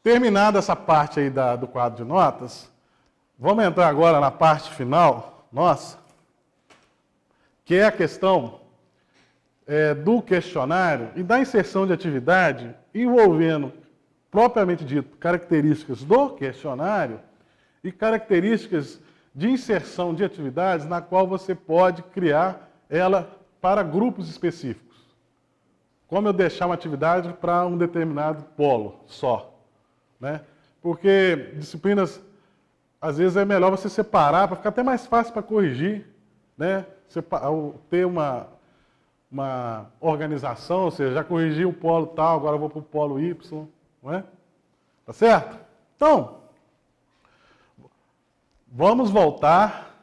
Terminada essa parte aí do quadro de notas, vamos entrar agora na parte final, nossa, que é a questão do questionário e da inserção de atividade envolvendo, propriamente dito, características do questionário e características de inserção de atividades na qual você pode criar ela para grupos específicos. Como eu deixar uma atividade para um determinado polo só, né? Porque disciplinas, às vezes é melhor você separar para ficar até mais fácil para corrigir, né? Ter uma organização, ou seja, já corrigi o polo tal, agora eu vou para o polo Y, não é? Tá certo? Então, vamos voltar.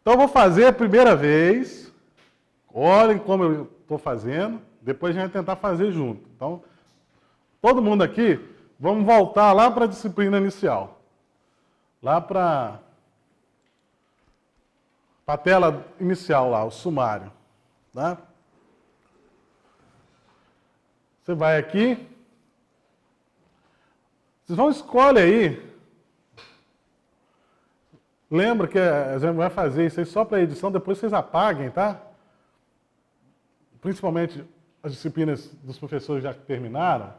Então, eu vou fazer a primeira vez. Olhem como eu estou fazendo. Depois a gente vai tentar fazer junto. Então, todo mundo aqui, vamos voltar lá para a disciplina inicial. Lá para a tela inicial lá, o sumário. Tá? Você vai aqui. Vocês vão escolher aí. Lembra que a gente vai fazer isso aí só para edição, depois vocês apaguem, tá? Principalmente as disciplinas dos professores já que terminaram,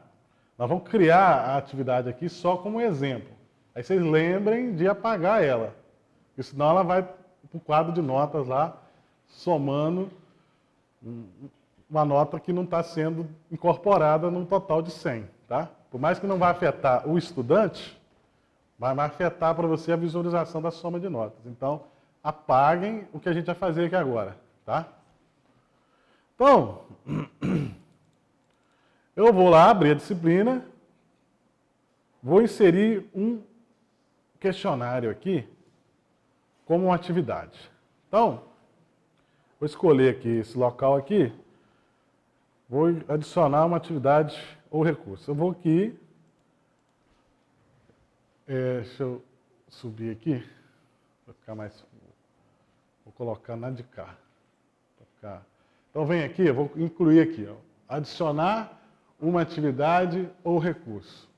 nós vamos criar a atividade aqui só como exemplo. Aí vocês lembrem de apagar ela, porque senão ela vai para o quadro de notas lá, somando uma nota que não está sendo incorporada num total de 100, tá? Por mais que não vá afetar o estudante, vai afetar para você a visualização da soma de notas. Então, apaguem o que a gente vai fazer aqui agora, tá? Então, eu vou lá abrir a disciplina, vou inserir um questionário aqui como uma atividade. Então, vou escolher aqui esse local aqui, vou adicionar uma atividade ou recurso. Eu vou aqui, deixa eu subir aqui, para ficar mais, vou colocar na de cá, para ficar. Então, vem aqui, eu vou incluir aqui, ó, adicionar uma atividade ou recurso.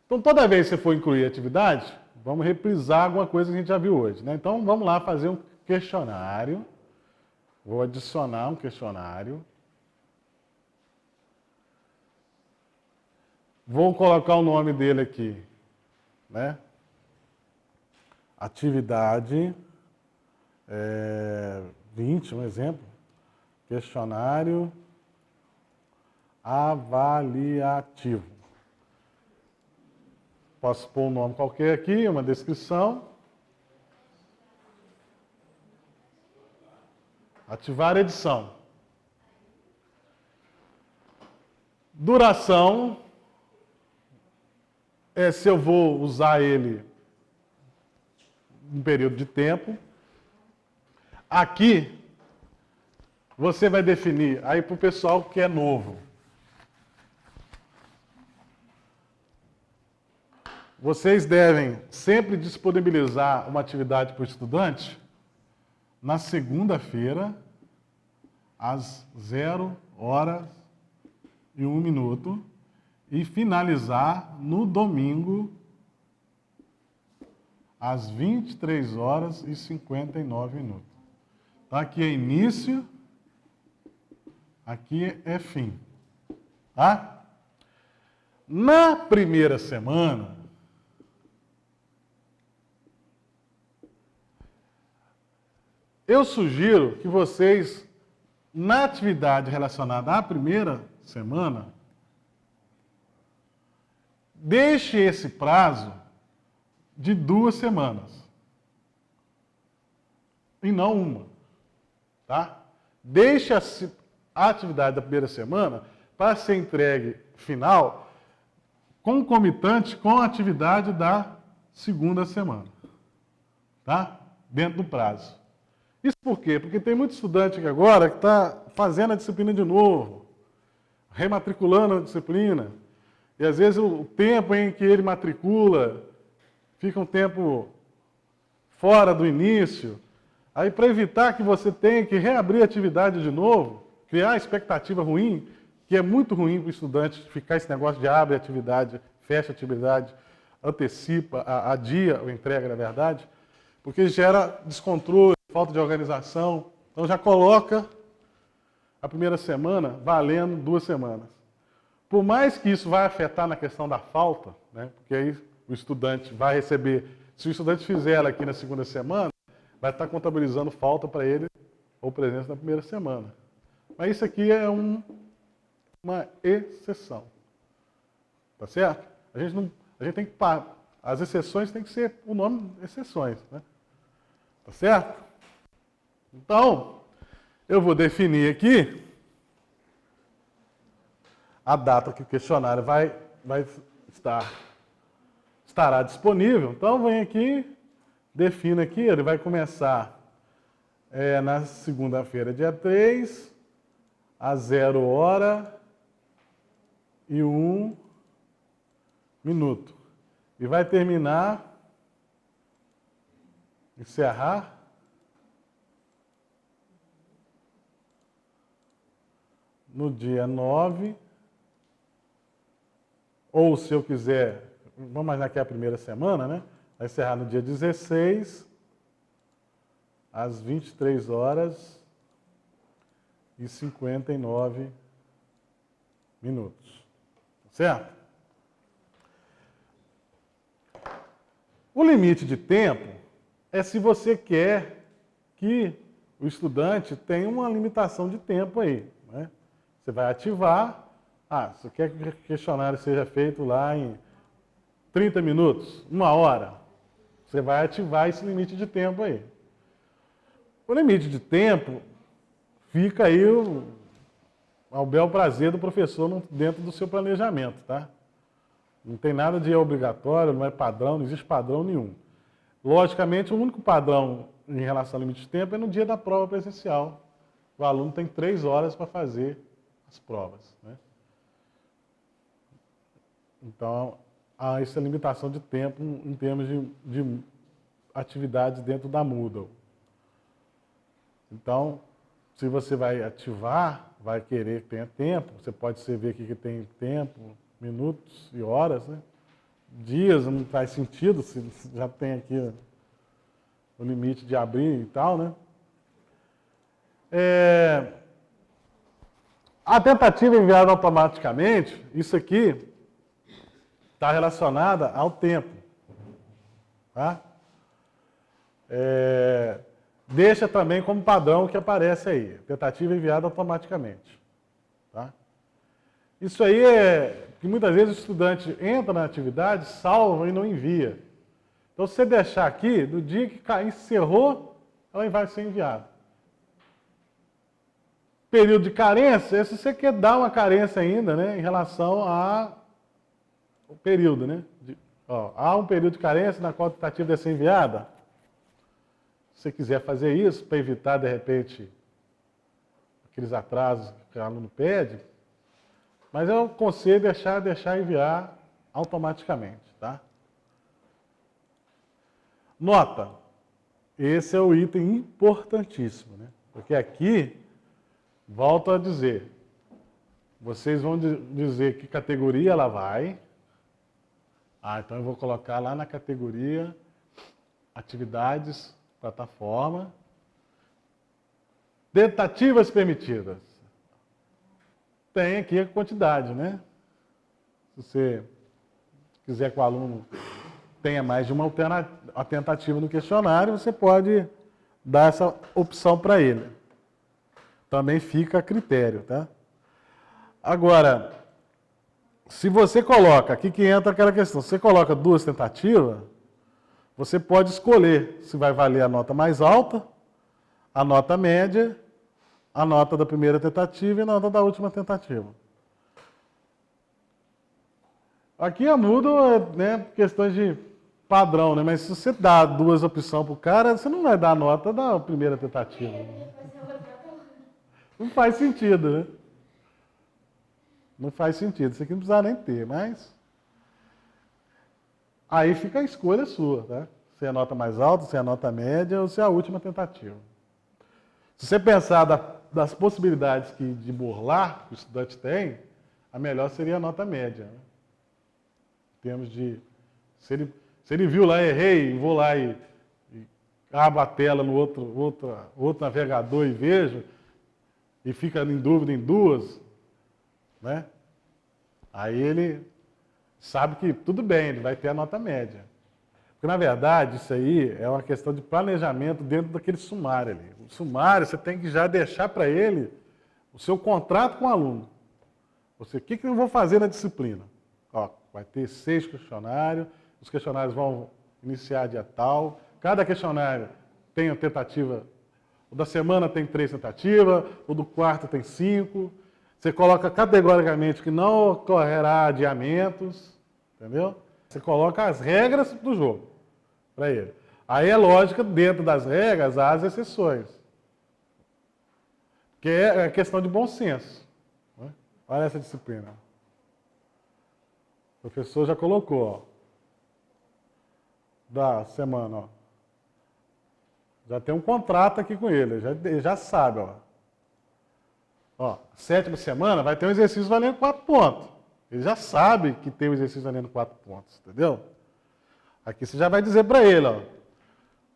Então, toda vez que você for incluir atividade, vamos reprisar alguma coisa que a gente já viu hoje, né? Então, vamos lá fazer um questionário. Vou adicionar um questionário. Vou colocar o nome dele aqui, né? Atividade 20, um exemplo. Questionário avaliativo. Posso pôr um nome qualquer aqui, uma descrição. Ativar a edição. Duração. Se eu vou usar ele um período de tempo. Aqui, você vai definir, aí para o pessoal que é novo. Vocês devem sempre disponibilizar uma atividade para o estudante na segunda-feira, às 0h01, e finalizar no domingo, às 23h59. Tá? Aqui é início, aqui é fim. Tá? Na primeira semana, eu sugiro que vocês, na atividade relacionada à primeira semana, deixem esse prazo de 2 semanas. E não uma. Tá? Deixe a atividade da primeira semana para ser entregue final concomitante com a atividade da segunda semana. Tá? Dentro do prazo. Isso por quê? Porque tem muito estudante aqui agora que está fazendo a disciplina de novo, rematriculando a disciplina, e às vezes o tempo em que ele matricula fica um tempo fora do início. Aí, para evitar que você tenha que reabrir a atividade de novo, criar expectativa ruim, que é muito ruim para o estudante ficar esse negócio de abre a atividade, fecha a atividade, antecipa, adia a entrega, na verdade, porque gera descontrole, falta de organização. Então já coloca a primeira semana valendo 2 semanas. Por mais que isso vai afetar na questão da falta, né, porque aí o estudante vai receber, se o estudante fizer ela aqui na segunda semana, vai estar contabilizando falta para ele ou presença na primeira semana. Mas isso aqui é uma exceção. Tá certo? A gente tem que as exceções tem que ser o nome exceções, né? Tá certo? Então, eu vou definir aqui a data que o questionário estará disponível. Então, vem aqui, defino aqui, ele vai começar na segunda-feira, dia 3, às 0h01 minuto. E vai terminar, encerrar, no dia 9, ou se eu quiser, vamos imaginar que é a primeira semana, né? Vai encerrar no dia 16, às 23h59 minutos. Certo? O limite de tempo é se você quer que o estudante tenha uma limitação de tempo aí, né? Você vai ativar, você quer que o questionário seja feito lá em 30 minutos, 1 hora. Você vai ativar esse limite de tempo aí. O limite de tempo fica aí ao bel prazer do professor dentro do seu planejamento, tá? Não tem nada de obrigatório, não é padrão, não existe padrão nenhum. Logicamente, o único padrão em relação ao limite de tempo é no dia da prova presencial. O aluno tem 3 horas para fazer as provas, né? Então, há essa limitação de tempo em termos de atividades dentro da Moodle. Então, se você vai ativar, vai querer que tenha tempo, você pode ver aqui que tem tempo, minutos e horas, né? Dias não faz sentido, se já tem aqui o limite de abrir e tal, né? A tentativa enviada automaticamente, isso aqui está relacionada ao tempo. Tá? Deixa também como padrão o que aparece aí, tentativa enviada automaticamente. Tá? Isso aí é que muitas vezes o estudante entra na atividade, salva e não envia. Então, se você deixar aqui, do dia que encerrou, ela vai ser enviada. Período de carência, se você quer dar uma carência ainda, né, em relação ao período, né? Há um período de carência na qual a tentativa deve ser enviada. Se você quiser fazer isso, para evitar, de repente, aqueles atrasos que o aluno pede, mas eu aconselho deixar enviar automaticamente, tá? Nota, esse é o item importantíssimo, né? Porque aqui, volto a dizer, vocês vão dizer que categoria ela vai. Então eu vou colocar lá na categoria atividades, plataforma, tentativas permitidas. Tem aqui a quantidade, né? Se você quiser que o aluno tenha mais de uma tentativa no questionário, você pode dar essa opção para ele. Também fica a critério, tá? Agora, se você coloca, aqui que entra aquela questão, se você coloca 2 tentativas, você pode escolher se vai valer a nota mais alta, a nota média, a nota da primeira tentativa e a nota da última tentativa. Aqui a Moodle né, questões de padrão, né? Mas se você dá 2 opções para o cara, você não vai dar a nota da primeira tentativa. Não faz sentido, né? Não faz sentido. Isso aqui não precisa nem ter, mas... Aí fica a escolha sua, tá? Se é a nota mais alta, se é a nota média ou se é a última tentativa. Se você pensar das possibilidades de burlar que o estudante tem, a melhor seria a nota média. Né? Em termos de... Se ele viu lá, errei, vou lá e abro a tela no outro navegador e vejo, e fica em dúvida em duas, né? Aí ele sabe que tudo bem, ele vai ter a nota média. Porque, na verdade, isso aí é uma questão de planejamento dentro daquele sumário ali. O sumário, você tem que já deixar para ele o seu contrato com o aluno. O que eu vou fazer na disciplina? Ó, vai ter 6 questionários, os questionários vão iniciar dia tal, cada questionário tem uma tentativa, o da semana tem 3 tentativas, o do quarto tem 5. Você coloca categoricamente que não ocorrerá adiamentos, entendeu? Você coloca as regras do jogo para ele. Aí é lógico, dentro das regras, há as exceções. Que é questão de bom senso. Né? Olha essa disciplina. O professor já colocou, ó, da semana, ó. Já tem um contrato aqui com ele, ele já sabe, ó. Ó, 7ª semana vai ter um exercício valendo 4 pontos. Ele já sabe que tem um exercício valendo 4 pontos, entendeu? Aqui você já vai dizer para ele, ó.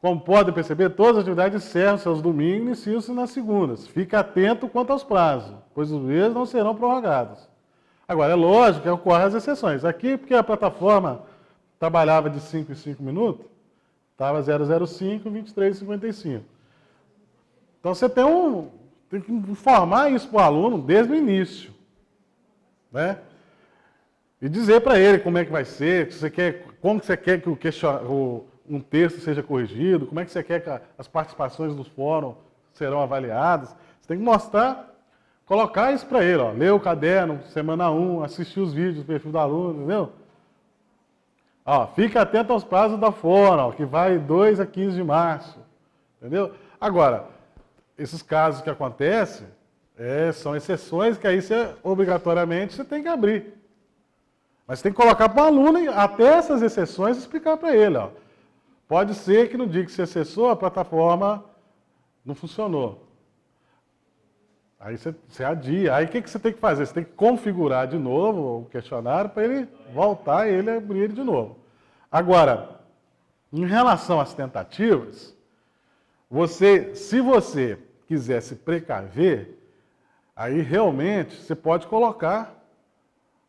Como pode perceber, todas as atividades encerram seus domingos e iniciam-se nas segundas. Fique atento quanto aos prazos, pois os mesmos não serão prorrogados. Agora, é lógico que ocorrem as exceções. Aqui, porque a plataforma trabalhava de 5 em 5 minutos, estava 005, 23,55. Então, você tem que informar isso para o aluno desde o início, né? E dizer para ele como é que vai ser, como que você quer que um texto seja corrigido, como é que você quer que as participações dos fóruns serão avaliadas. Você tem que mostrar, colocar isso para ele, ó, ler o caderno, semana 1, assistir os vídeos do perfil do aluno, entendeu? Ó, fica atento aos prazos da fórum, ó, que vai 2 a 15 de março, entendeu? Agora, esses casos que acontecem são exceções que aí obrigatoriamente você tem que abrir. Mas você tem que colocar para o aluno, até essas exceções, explicar para ele. Ó. Pode ser que no dia que você acessou, a plataforma não funcionou. Aí você adia. Aí o que você tem que fazer? Você tem que configurar de novo o questionário para ele voltar e ele abrir ele de novo. Agora, em relação às tentativas, se você quiser se precaver, aí realmente você pode colocar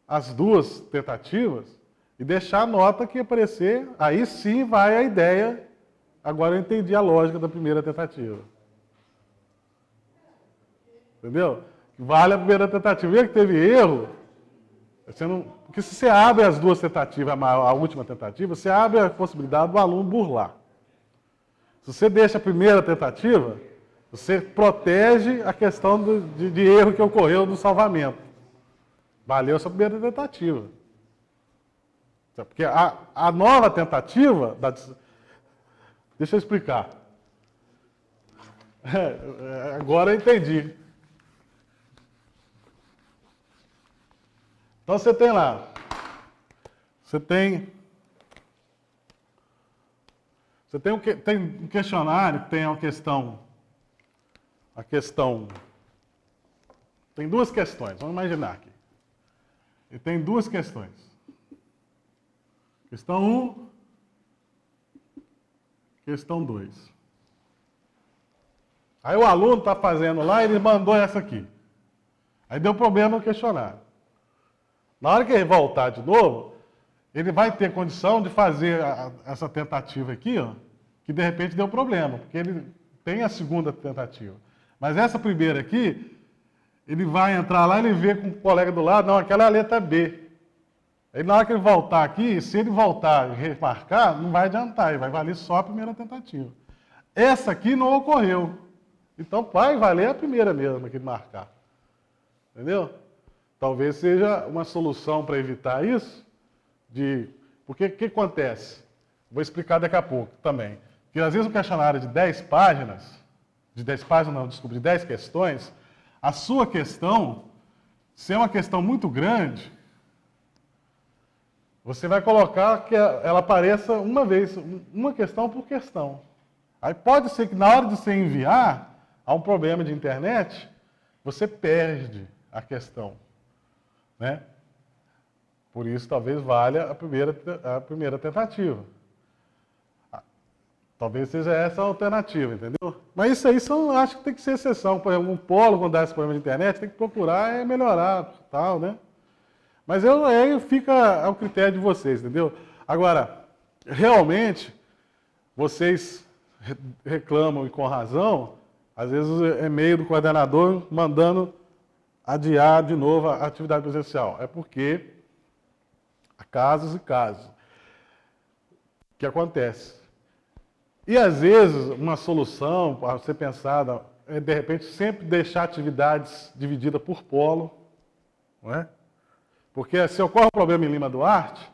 as 2 tentativas e deixar a nota que aparecer, aí sim vai a ideia. Agora eu entendi a lógica da primeira tentativa. Entendeu? Vale a primeira tentativa. Viu que teve erro? Porque se você abre as 2 tentativas, a última tentativa, você abre a possibilidade do aluno burlar. Se você deixa a primeira tentativa, você protege a questão de erro que ocorreu no salvamento. Valeu a sua primeira tentativa. Porque a nova tentativa... Deixa eu explicar. Agora eu entendi. Então você tem lá. Você tem um questionário que tem uma questão... Tem 2 questões, vamos imaginar aqui. Ele tem 2 questões. Questão 1, questão 2. Aí o aluno está fazendo lá e ele mandou essa aqui. Aí deu problema no questionário. Na hora que ele voltar de novo, ele vai ter condição de fazer essa tentativa aqui, ó, que de repente deu problema, porque ele tem a segunda tentativa. Mas essa primeira aqui, ele vai entrar lá e ele vê com o colega do lado, não, aquela é a letra B. Aí na hora que ele voltar aqui, se ele voltar e remarcar, não vai adiantar, ele vai valer só a primeira tentativa. Essa aqui não ocorreu. Então vai valer a primeira mesmo que ele marcar. Entendeu? Talvez seja uma solução para evitar isso. Porque o que acontece? Vou explicar daqui a pouco também. Porque às vezes um questionário de 10 páginas, de 10 questões, a sua questão, se é uma questão muito grande, você vai colocar que ela apareça uma vez, uma questão por questão. Aí pode ser que na hora de você enviar, há um problema de internet, você perde a questão, né? Por isso, talvez valha a primeira tentativa. Talvez seja essa a alternativa, entendeu? Mas isso aí acho que tem que ser exceção. Por exemplo, um polo, quando dá esse problema de internet, tem que procurar melhorar, tal, né? Mas aí fica ao critério de vocês, entendeu? Agora, realmente, vocês reclamam, e com razão, às vezes é e-mail do coordenador mandando adiar de novo a atividade presencial. É porque há casos e casos. O que acontece? E às vezes uma solução para ser pensada é, de repente, sempre deixar atividades divididas por polo, não é? Porque se ocorre um problema em Lima Duarte,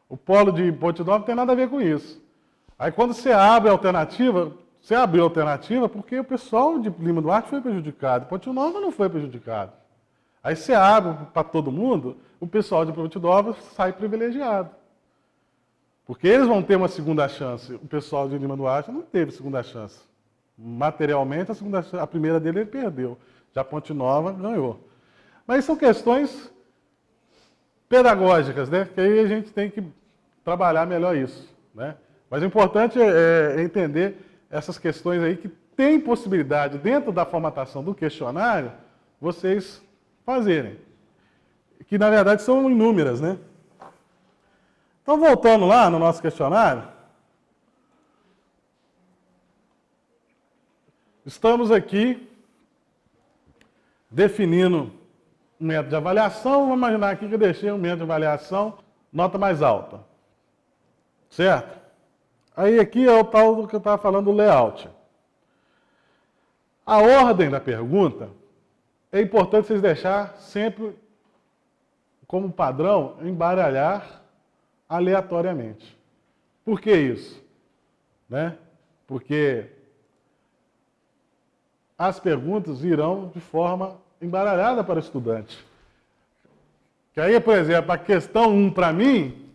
o polo de Ponte Nova não tem nada a ver com isso. Aí quando você abre a alternativa, você abriu a alternativa porque o pessoal de Lima Duarte foi prejudicado, Ponte Nova não foi prejudicado. Aí você abre para todo mundo, o pessoal de Ponte Nova sai privilegiado. Porque eles vão ter uma segunda chance. O pessoal de Lima Duarte não teve segunda chance. Materialmente, a primeira dele ele perdeu. Já Ponte Nova ganhou. Mas são questões pedagógicas, né? Que aí a gente tem que trabalhar melhor isso, né? Mas o importante é entender essas questões aí que tem possibilidade, dentro da formatação do questionário, vocês fazerem. Que, na verdade, são inúmeras, né? Então, voltando lá no nosso questionário, estamos aqui definindo um método de avaliação. Vamos imaginar aqui que eu deixei um método de avaliação nota mais alta. Certo? Aí aqui é o tal do que eu estava falando, do layout. A ordem da pergunta é importante vocês deixar sempre como padrão embaralhar aleatoriamente. Por que isso? Né? Porque as perguntas irão de forma embaralhada para o estudante. Que aí, por exemplo, a questão 1 para mim,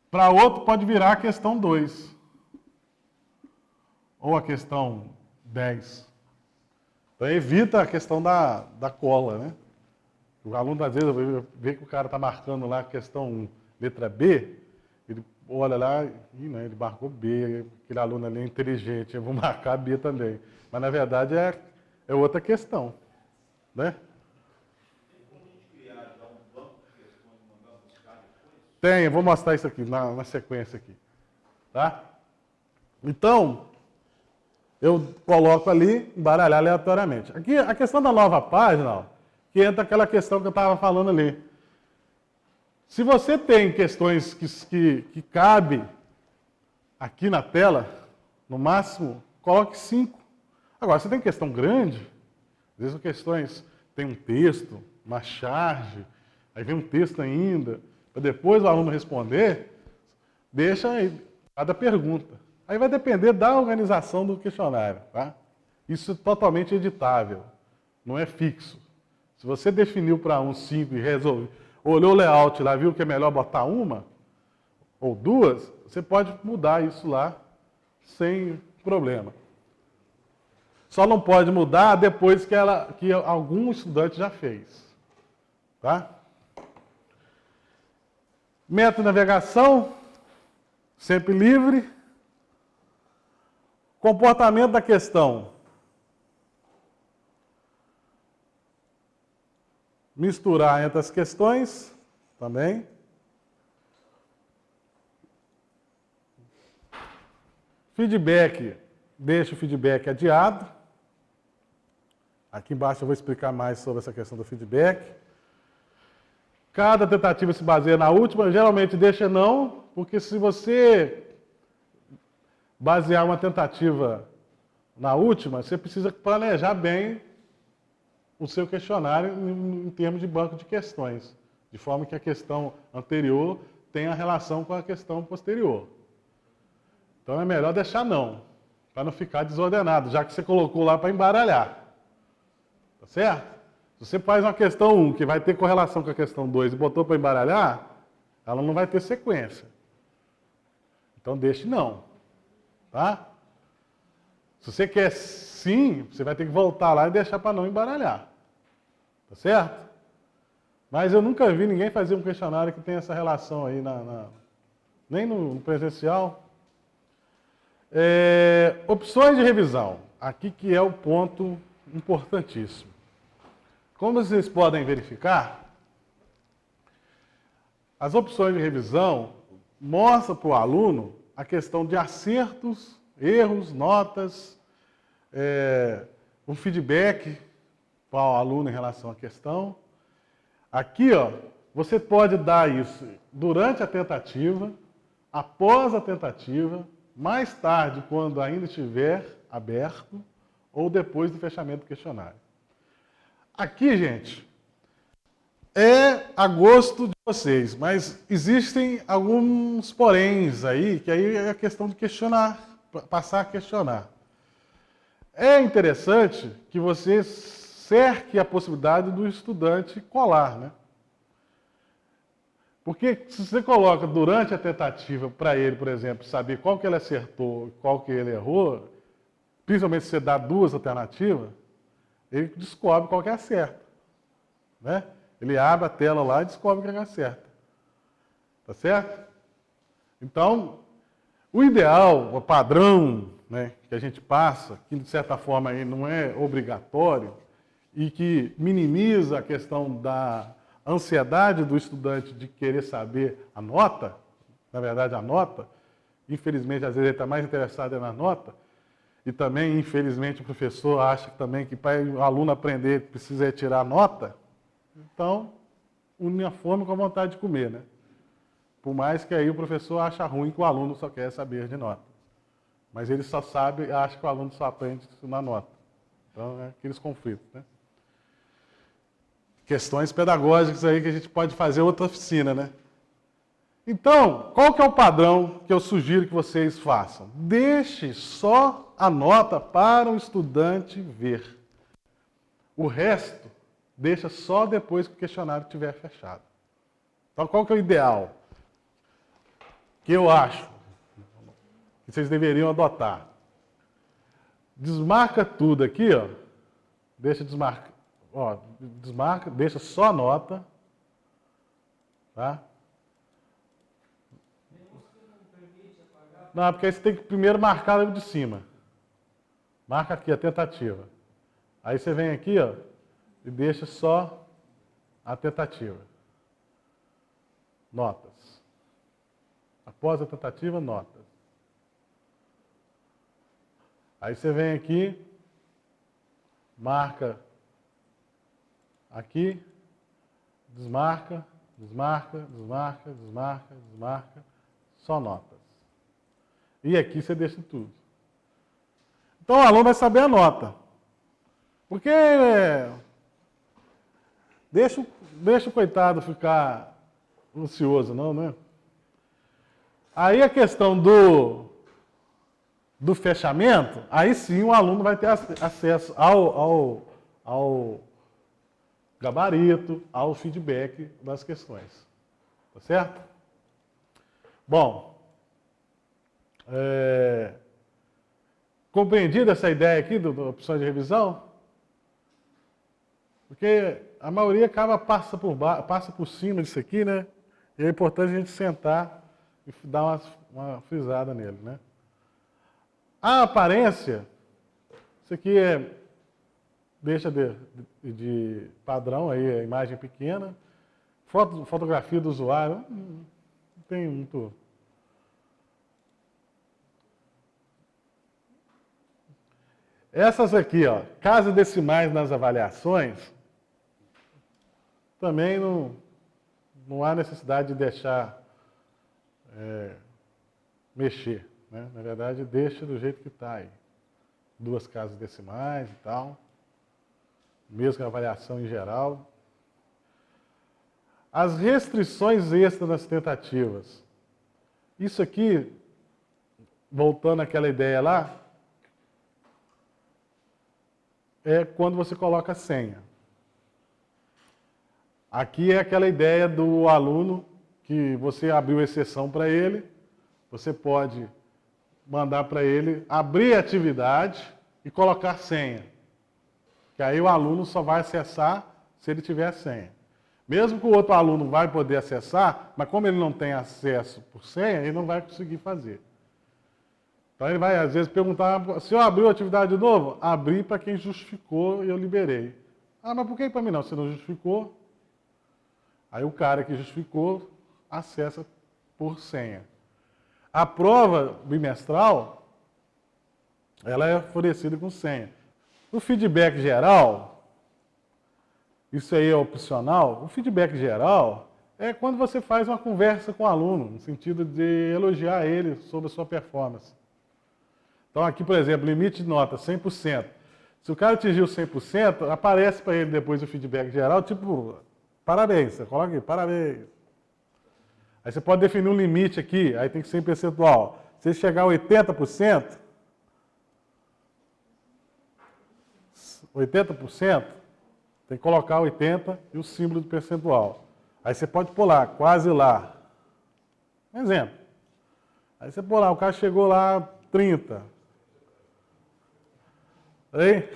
para outro pode virar a questão 2. Ou a questão 10. Então evita a questão da cola, né? O aluno, às vezes, vê que o cara está marcando lá a questão 1, letra B, ele olha lá e né, ele marcou B, aquele aluno ali é inteligente, eu vou marcar B também. Mas, na verdade, é outra questão, né? Tem como a gente criar já um banco de questões e mandar buscar depois? Tem, eu vou mostrar isso aqui, na sequência aqui. Tá? Então, eu coloco ali, embaralhar aleatoriamente. Aqui, a questão da nova página, ó, que entra aquela questão que eu estava falando ali. Se você tem questões que cabe aqui na tela, no máximo, coloque 5. Agora, você tem questão grande, às vezes as questões tem um texto, uma charge, aí vem um texto ainda, para depois o aluno responder, deixa aí cada pergunta. Aí vai depender da organização do questionário, tá? Isso é totalmente editável, não é fixo. Se você definiu para um 5 e resolveu, olhou o layout lá, viu que é melhor botar uma ou duas, você pode mudar isso lá sem problema. Só não pode mudar depois que algum estudante já fez. Tá? Método de navegação, sempre livre. Comportamento da questão. Misturar entre as questões, também. Feedback, deixa o feedback adiado. Aqui embaixo eu vou explicar mais sobre essa questão do feedback. Cada tentativa se baseia na última, geralmente deixa não, porque se você basear uma tentativa na última, você precisa planejar bem o seu questionário em termos de banco de questões, de forma que a questão anterior tenha relação com a questão posterior. Então é melhor deixar não, para não ficar desordenado, já que você colocou lá para embaralhar. Tá certo? Se você faz uma questão 1 que vai ter correlação com a questão 2 e botou para embaralhar, ela não vai ter sequência. Então deixe não. Tá? Se você quer sim, você vai ter que voltar lá e deixar para não embaralhar. Tá certo? Mas eu nunca vi ninguém fazer um questionário que tenha essa relação aí, nem no presencial. Opções de revisão. Aqui que é o ponto importantíssimo. Como vocês podem verificar, as opções de revisão mostram para o aluno a questão de acertos, erros, notas, um feedback para o aluno em relação à questão. Aqui, ó, você pode dar isso durante a tentativa, após a tentativa, mais tarde, quando ainda estiver aberto, ou depois do fechamento do questionário. Aqui, gente, é a gosto de vocês, mas existem alguns poréns aí, que aí é a questão de questionar, passar a questionar. É interessante que você cerque a possibilidade do estudante colar, né? Porque se você coloca durante a tentativa para ele, por exemplo, saber qual que ele acertou e qual que ele errou, principalmente se você dá duas alternativas, ele descobre qual que é a certa, né? Ele abre a tela lá e descobre qual que é a certa. Tá certo? Então, o ideal, o padrão, né, que a gente passa, que de certa forma aí não é obrigatório e que minimiza a questão da ansiedade do estudante de querer saber a nota, na verdade a nota, infelizmente às vezes ele está mais interessado na nota, e também, infelizmente, o professor acha também que para o aluno aprender precisa tirar nota, então une a fome com a vontade de comer, né? Por mais que aí o professor acha ruim que o aluno só quer saber de nota. Mas ele só sabe, acha que o aluno só aprende na nota. Então, é aqueles conflitos, né? Questões pedagógicas aí que a gente pode fazer outra oficina, né? Então, qual que é o padrão que eu sugiro que vocês façam? Deixe só a nota para o estudante ver. O resto, deixa só depois que o questionário estiver fechado. Então, qual que é o ideal? Que eu acho que vocês deveriam adotar. Desmarca tudo aqui, ó. Deixa desmarcar. Ó, desmarca, deixa só a nota. Tá? Não, porque aí você tem que primeiro marcar o de cima. Marca aqui a tentativa. Aí você vem aqui, ó, e deixa só a tentativa. Notas. Após a tentativa, notas. Aí você vem aqui, marca aqui, desmarca, desmarca, desmarca, desmarca, desmarca, só notas. E aqui você deixa tudo. Então o aluno vai saber a nota. Porque deixa o coitado ficar ansioso, não, né? Aí a questão do fechamento, aí sim o aluno vai ter acesso ao gabarito, ao feedback das questões. Tá certo? Bom, compreendida essa ideia aqui da opção de revisão? Porque a maioria passa por cima disso aqui, né? E é importante a gente sentar e dar uma frisada nele, né? A aparência, isso aqui deixa de padrão aí, a imagem pequena. Fotografia do usuário, não tem muito. Essas aqui, ó, casas decimais nas avaliações, também não há necessidade de deixar mexer, né? Na verdade, deixa do jeito que está aí. 2 casas decimais e tal. Mesmo que a avaliação em geral. As restrições extras nas tentativas. Isso aqui, voltando àquela ideia lá, é quando você coloca a senha. Aqui é aquela ideia do aluno que você abriu exceção para ele, você pode mandar para ele abrir a atividade e colocar senha. Que aí o aluno só vai acessar se ele tiver a senha. Mesmo que o outro aluno vai poder acessar, mas como ele não tem acesso por senha, ele não vai conseguir fazer. Então ele vai, às vezes, perguntar, se eu abrir a atividade de novo, abri para quem justificou e eu liberei. Ah, mas por que para mim não? Você não justificou? Aí o cara que justificou acessa por senha. A prova bimestral, ela é oferecida com senha. O feedback geral, isso aí é opcional. O feedback geral é quando você faz uma conversa com o aluno, no sentido de elogiar ele sobre a sua performance. Então aqui, por exemplo, limite de nota 100%. Se o cara atingiu 100%, aparece para ele depois o feedback geral, tipo, parabéns, você coloca aqui, parabéns. Aí você pode definir um limite aqui, aí tem que ser em percentual. Se chegar a 80%, 80%, tem que colocar 80% e o símbolo do percentual. Aí você pode pular, quase lá. Um exemplo. Aí você pula lá, o cara chegou lá 30%. Aí,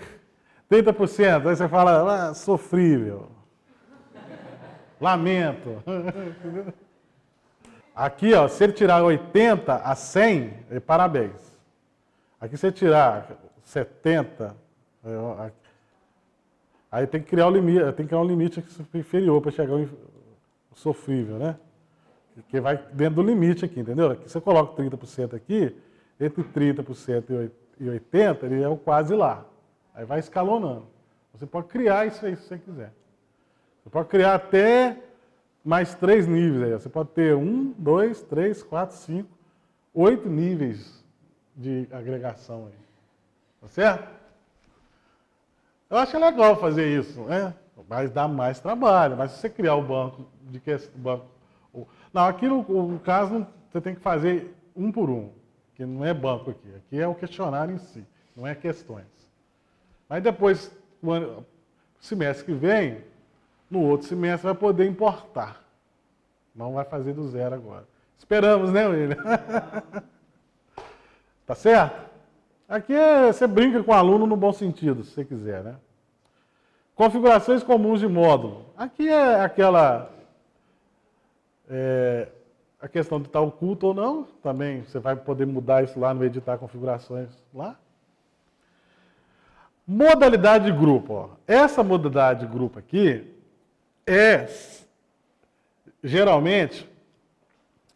30%, aí você fala, sofrível. Lamento. Aqui, ó, se ele tirar 80 a 100, parabéns. Aqui se ele tirar 70, aí tem que criar um limite inferior para chegar ao sofrível, né? Que vai dentro do limite aqui, entendeu? Aqui você coloca 30% aqui, entre 30% e 80%, ele é o quase lá. Aí vai escalonando. Você pode criar isso aí se você quiser. Você pode criar até mais 3 níveis aí. Você pode ter 1, 2, 3, 4, 5, 8 níveis de agregação aí. Tá certo? Eu acho legal fazer isso, né? Mas dá mais trabalho. Mas se você criar o banco de banco. Não, aqui no caso você tem que fazer um por um, que não é banco aqui. Aqui é o questionário em si, não é questões. Mas depois, no semestre que vem, no outro semestre vai poder importar. Não vai fazer do zero agora. Esperamos, né, William? Tá certo? Aqui você brinca com o aluno no bom sentido, se você quiser, né? Configurações comuns de módulo. Aqui é aquela... a questão de estar oculto ou não, também você vai poder mudar isso lá no editar configurações lá. Modalidade de grupo. Ó. Essa modalidade de grupo aqui geralmente,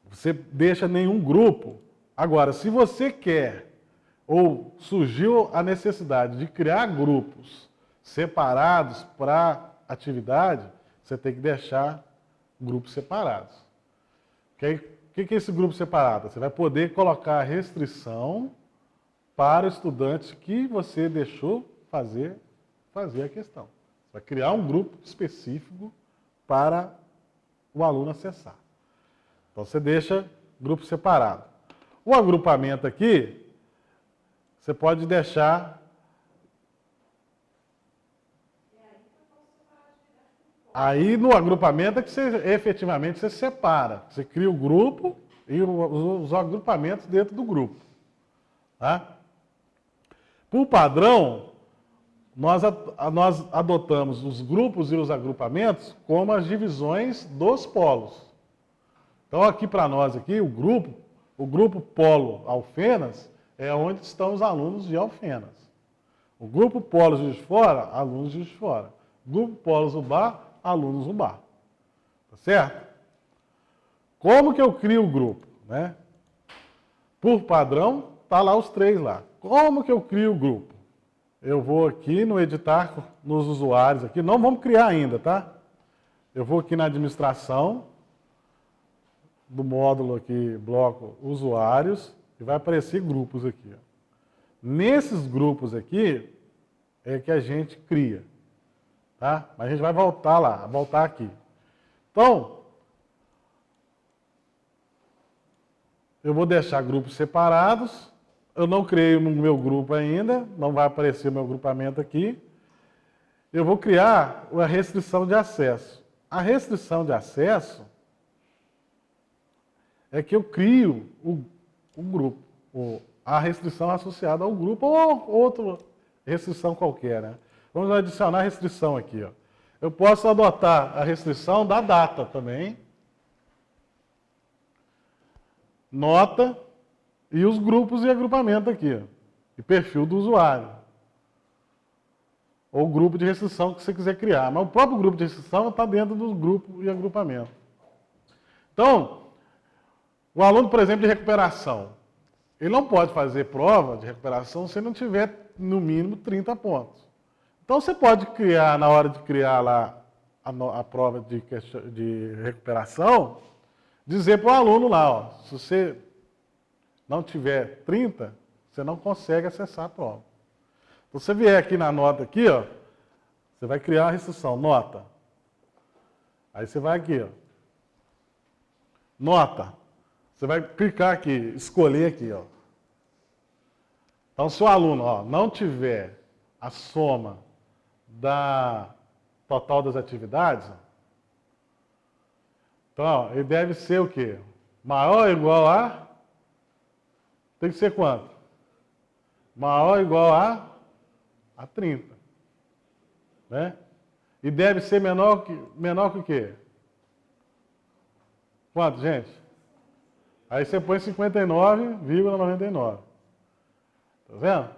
você deixa nenhum grupo. Agora, se você quer, ou surgiu a necessidade de criar grupos separados para atividade, você tem que deixar grupos separados. O que é esse grupo separado? Você vai poder colocar restrição para estudantes que você deixou fazer a questão. Você vai criar um grupo específico para o aluno acessar. Então você deixa grupo separado. O agrupamento aqui, você pode deixar... Aí no agrupamento é que você efetivamente você separa. Você cria o grupo e os agrupamentos dentro do grupo. Tá? Por padrão, nós adotamos os grupos e os agrupamentos como as divisões dos polos. Então aqui para nós, aqui, o grupo polo Alfenas é onde estão os alunos de Alfenas. O grupo polo Juiz de Fora, alunos de Juiz de Fora. O grupo polo Zubá, alunos Zubá. Tá certo? Como que eu crio o grupo? Né? Por padrão, tá lá os 3 lá. Como que eu crio o grupo? Eu vou aqui no editar nos usuários aqui, não vamos criar ainda, tá? Eu vou aqui na administração do módulo aqui, bloco usuários, e vai aparecer grupos aqui. Ó. Nesses grupos aqui é que a gente cria, tá? Mas a gente vai voltar lá, voltar aqui. Então, eu vou deixar grupos separados. Eu não criei o meu grupo ainda, não vai aparecer o meu grupamento aqui. Eu vou criar a restrição de acesso. A restrição de acesso é que eu crio o grupo, a restrição associada ao grupo ou outra restrição qualquer, né? Vamos adicionar restrição aqui, ó. Eu posso adotar a restrição da data também, nota e os grupos e agrupamento aqui, ó, e perfil do usuário. Ou grupo de restrição que você quiser criar. Mas o próprio grupo de restrição está dentro do grupo e agrupamento. Então, o aluno, por exemplo, de recuperação, ele não pode fazer prova de recuperação se não tiver, no mínimo, 30 pontos. Então, você pode criar, na hora de criar lá a prova de recuperação, dizer para o aluno lá, ó, se você não tiver 30, você não consegue acessar a prova. Então, se você vier aqui na nota aqui, ó, você vai criar uma restrição, nota. Aí você vai aqui, ó, nota. Você vai clicar aqui, escolher aqui, ó. Então, se o aluno, ó, não tiver a soma da total das atividades, então, ó, ele deve ser o quê? Maior ou igual a... Tem que ser quanto? Maior ou igual a 30. Né? E deve ser menor que o quê? Quanto, gente? Aí você põe 59,99. Tá vendo?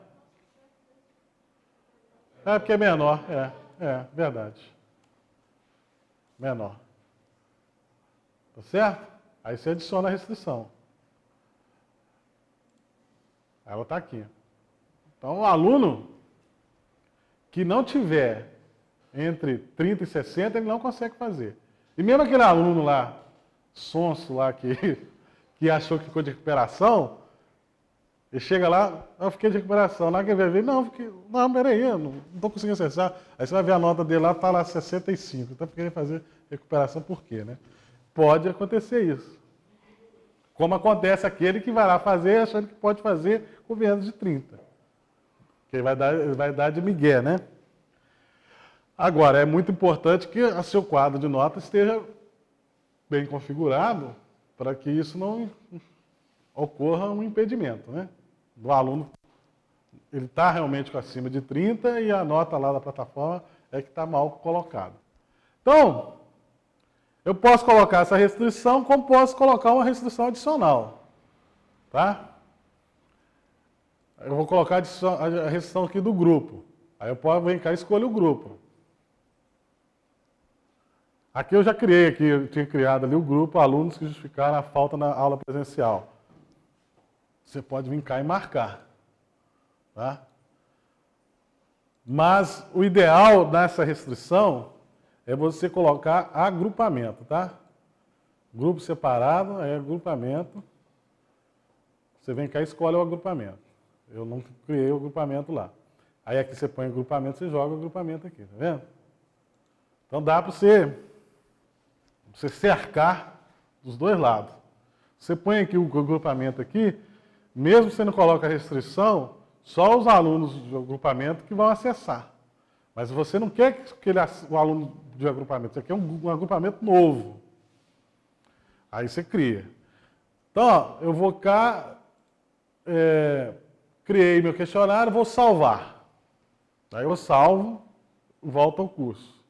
É porque é menor. Verdade. Menor. Tá certo? Aí você adiciona a restrição. Ela está aqui. Então, o aluno que não tiver entre 30 e 60, ele não consegue fazer. E mesmo aquele aluno lá, sonso lá, que achou que ficou de recuperação, ele chega lá, eu fiquei de recuperação. Lá que ele vai ver, não, peraí, eu não estou conseguindo acessar. Aí você vai ver a nota dele lá, está lá 65. Está querendo fazer recuperação por quê, né? Pode acontecer isso. Como acontece aquele que vai lá fazer achando que pode fazer com menos de 30. Que ele vai dar de migué, né? Agora, é muito importante que o seu quadro de notas esteja bem configurado para que isso não ocorra um impedimento, né? Do aluno, ele está realmente acima de 30 e a nota lá da plataforma é que está mal colocada. Então, eu posso colocar essa restrição, como posso colocar uma restrição adicional. Tá? Eu vou colocar a restrição aqui do grupo. Aí eu posso vir cá e escolher o grupo. Aqui eu já criei, aqui, eu tinha criado ali o grupo, alunos que justificaram a falta na aula presencial. Você pode vir cá e marcar. Tá? Mas o ideal nessa restrição é você colocar agrupamento, tá? Grupo separado, aí agrupamento. Você vem cá e escolhe o agrupamento. Eu não criei o agrupamento lá. Aí aqui você põe agrupamento, você joga o agrupamento aqui, tá vendo? Então dá para você cercar dos dois lados. Você põe aqui o agrupamento aqui, mesmo que você não coloque a restrição, só os alunos do agrupamento que vão acessar. Mas você não quer que o aluno de agrupamento, você quer um agrupamento novo. Aí você cria. Então, ó, eu vou cá, criei meu questionário, vou salvar. Aí eu salvo, volto ao curso.